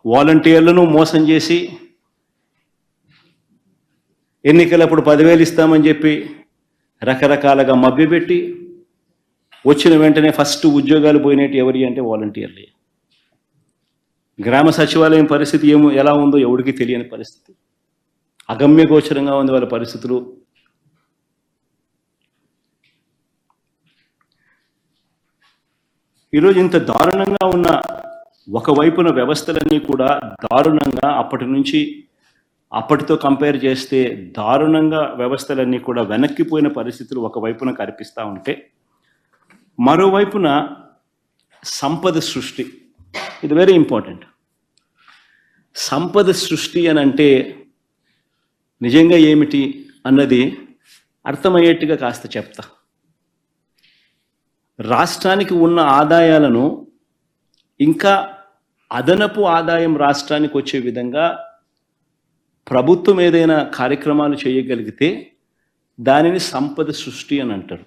వాలంటీర్లను మోసం చేసి ఎన్నికలప్పుడు 10,000 ఇస్తామని చెప్పి రకరకాలుగా మభ్యపెట్టి వచ్చిన వెంటనే ఫస్ట్ ఉద్యోగాలు పోయినట్టు ఎవరి అంటే వాలంటీర్లే. గ్రామ సచివాలయం పరిస్థితి ఎలా ఉందో ఎవరికి తెలియని పరిస్థితి, అగమ్యగోచరంగా ఉంది వాళ్ళ పరిస్థితులు. ఈరోజు ఇంత దారుణంగా ఉన్న ఒకవైపున వ్యవస్థలన్నీ కూడా దారుణంగా అప్పటితో కంపేర్ చేస్తే దారుణంగా వ్యవస్థలన్నీ కూడా వెనక్కిపోయిన పరిస్థితులు ఒకవైపున కనిపిస్తూ ఉంటే, మరోవైపున సంపద సృష్టి, ఇది వెరీ ఇంపార్టెంట్. సంపద సృష్టి అని అంటే నిజంగా ఏమిటి అన్నది అర్థమయ్యేట్టుగా కాస్త చెప్తా. రాష్ట్రానికి ఉన్న ఆదాయాలను ఇంకా అదనపు ఆదాయం రాష్ట్రానికి వచ్చే విధంగా ప్రభుత్వం ఏదైనా కార్యక్రమాలు చేయగలిగితే దానిని సంపద సృష్టి అని అంటారు.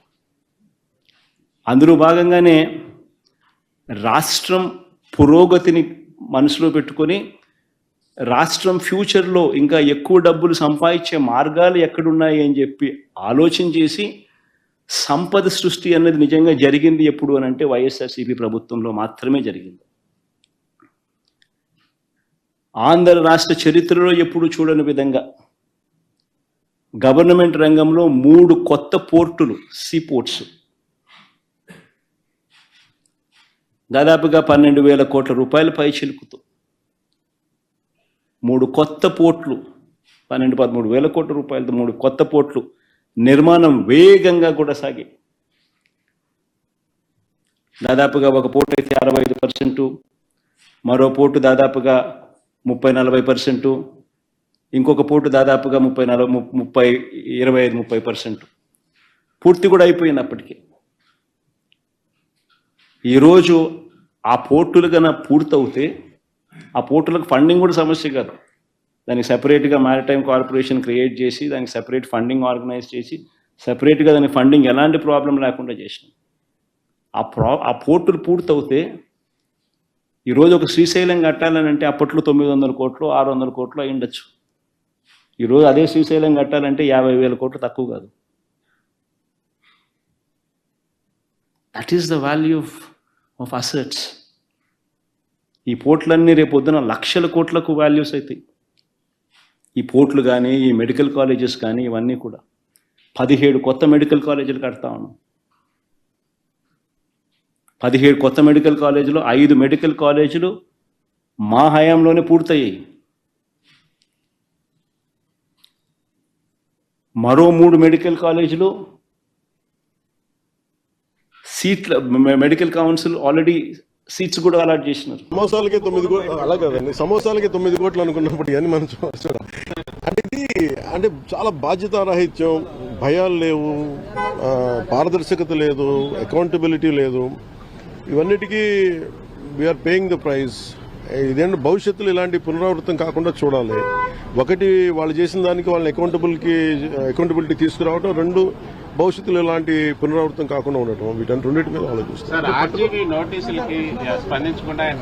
అందులో భాగంగానే రాష్ట్రం పురోగతిని మనసులో పెట్టుకొని రాష్ట్రం ఫ్యూచర్లో ఇంకా ఎక్కువ డబ్బులు సంపాదించే మార్గాలు ఎక్కడున్నాయి అని చెప్పి ఆలోచన చేసి సంపద సృష్టి అన్నది నిజంగా జరిగింది ఎప్పుడు అని అంటే వైఎస్ఆర్సీపీ ప్రభుత్వంలో మాత్రమే జరిగింది. ఆంధ్ర రాష్ట్ర చరిత్రలో ఎప్పుడు చూడని విధంగా గవర్నమెంట్ రంగంలో 3 కొత్త పోర్టులు, సీపోర్ట్స్, దాదాపుగా 12,000 కోట్ల రూపాయల పై చిలుకుతూ 3 కొత్త పోర్ట్లు, 12-13 కోట్ల రూపాయలతో 3 కొత్త పోర్ట్లు నిర్మాణం వేగంగా కూడా సాగి, దాదాపుగా ఒక పోర్టు అయితే 65%, మరో పోర్టు దాదాపుగా 30-40%, ఇంకొక పోర్టు దాదాపుగా 25-30% పూర్తి కూడా అయిపోయింది అప్పటికి. ఈరోజు ఆ పోర్టులు కన్నా పూర్తవుతే ఆ పోర్టులకు ఫండింగ్ కూడా సమస్య కాదు. దానికి సెపరేట్గా మ్యారిటైమ్ కార్పొరేషన్ క్రియేట్ చేసి దానికి సెపరేట్ ఫండింగ్ ఆర్గనైజ్ చేసి సెపరేట్గా దానికి ఫండింగ్ ఎలాంటి ప్రాబ్లం లేకుండా చేసినాం. ఆ పోర్టులు పూర్తవుతే ఈరోజు ఒక శ్రీశైలం కట్టాలని అంటే అప్పట్లో 900 కోట్లు 600 కోట్లు అయి ఉండొచ్చు. ఈరోజు అదే శ్రీశైలం కట్టాలంటే 50,000 కోట్లు తక్కువ కాదు. That is the value of assets. ఈ పోర్టులన్నీ రేపు పొద్దున లక్షల కోట్లకు వాల్యూస్ అవుతాయి. ఈ పోర్టులు కానీ ఈ మెడికల్ కాలేజెస్ కానీ ఇవన్నీ కూడా 17 కొత్త మెడికల్ కాలేజీలు కడతా ఉన్నాం. 17 కొత్త మెడికల్ కాలేజీలు, 5 మెడికల్ కాలేజీలు మా హయాంలోనే పూర్తయ్యాయి. మరో 3 మెడికల్ కాలేజీలు సీట్ల మెడికల్ కౌన్సిల్ ఆల్రెడీ సీట్స్ కూడా అలాట్ చేసినారు. సమోసాలకి 9 కోట్లు అలా కదండి, సమోసాలకి 9 కోట్లు అనుకున్నప్పుడు ఇవన్నీ మనం చూడాలి. అంటే ఇది అంటే చాలా బాధ్యతారాహిత్యం, భయాలు లేవు, పారదర్శకత లేదు, అకౌంటబిలిటీ లేదు. ఇవన్నిటికీ వీఆర్ పేయింగ్ ద ప్రైజ్. ఇదేంటి భవిష్యత్తులో ఇలాంటి పునరావృతం కాకుండా చూడాలి. ఒకటి, వాళ్ళు చేసిన దానికి వాళ్ళని అకౌంటబిలిటీ తీసుకురావడం, 2 భవిష్యత్తులో ఇలాంటి పునరావృతం కాకుండా ఉండటం. రెండింటి మీద ఆలోచిస్తారు. ఆర్జీవీ నోటీసులకి స్పందించకుండా ఆయన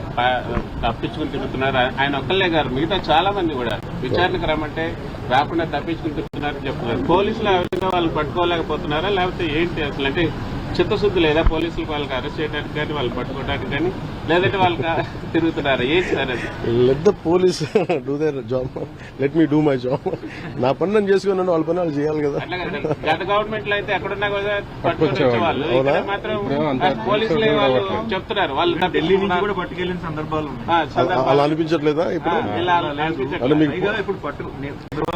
తప్పించుకుని తిరుగుతున్నారు. ఆయన ఒక్కళ్ళే గారు, మిగతా చాలా మంది కూడా విచారణకు రమ్మంటే రాకుండా తప్పించుకుని తిరుగుతున్నారని చెప్తున్నారు. పోలీసులు ఆ విధంగా వాళ్ళు పట్టుకోలేకపోతున్నారా, లేకపోతే ఏంటి అసలు? అంటే చిత్తశుద్ధి లేదా పోలీసులకు వాళ్ళకి అరెస్ట్ చేయడానికి కానీ వాళ్ళు పట్టుకోవడానికి కానీ, లేదంటే వాళ్ళకి తిరుగుతున్నారా? ఏంటి సార్ అది? Let the police do their job, let me do my job. నా పని నేను చేసుకున్నాను, వాళ్ళ పని వాళ్ళు చేయాలి కదా. గత గవర్నమెంట్ లో అయితే ఎక్కడున్నా కూడా పట్టుకొని వచ్చేవాళ్ళు, మాత్రం పోలీసులు వాళ్ళు చెప్తున్నారు వాళ్ళు ఢిల్లీ నుంచి కూడా పట్టుకెళ్లిన సందర్భాలు అలా అనిపించట్లేదా ఇప్పుడు? ఇప్పుడు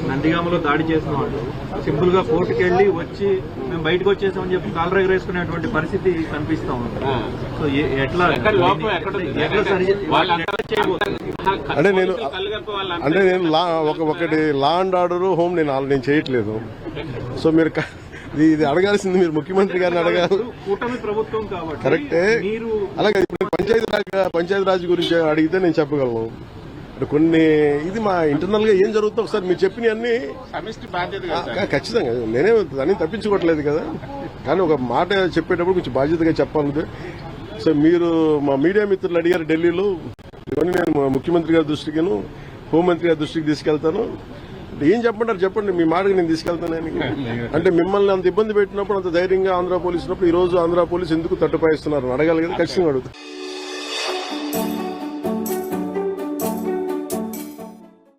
నందిగామలో దాడి చేసిన వాళ్ళు సింపుల్ గా కోర్టుకు వెళ్లి వచ్చి మేము బయటకు వచ్చేసామని చెప్పి కాలర్ ఎగరేసుకునేటువంటి పరిస్థితి కనిపిస్తా ఉంది. సో ఎట్లా అంటే నేను ఒకటి లా అండ్ ఆర్డర్ హోమ్ నేను చేయట్లేదు. సో మీరు ఇది అడగాల్సింది మీరు ముఖ్యమంత్రి గారిని అడగాలి. కూటమి ప్రభుత్వం కాబట్టి కరెక్టే. అలాగే ఇప్పుడు పంచాయతీ రాజ్ గురించి అడిగితే నేను చెప్పగలను. కొన్ని ఇది మా ఇంటర్నల్ గా ఏం జరుగుతుందో ఒకసారి మీరు చెప్పిన అన్ని ఖచ్చితంగా నేనే దాన్ని తప్పించుకోవట్లేదు కదా, కానీ ఒక మాట చెప్పేటప్పుడు కొంచెం బాధ్యతగా చెప్పాలి. సో మీరు మా మీడియా మిత్రులు అడిగారు ఢిల్లీలో, ఇవన్నీ నేను ముఖ్యమంత్రి గారి దృష్టికిను హోంమంత్రి గారి దృష్టికి తీసుకెళ్తాను. ఏం చెప్పంటారు చెప్పండి, మీ మాటకి నేను తీసుకెళ్తాను. అంటే మిమ్మల్ని అంత ఇబ్బంది పెట్టినప్పుడు, అంత ధైర్యంగా ఆంధ్ర పోలీసు ఉన్నప్పుడు ఈ రోజు ఆంధ్ర పోలీసు ఎందుకు తట్టుపాయిస్తున్నారు అడగాలి కదా, ఖచ్చితంగా అడుగుతాను.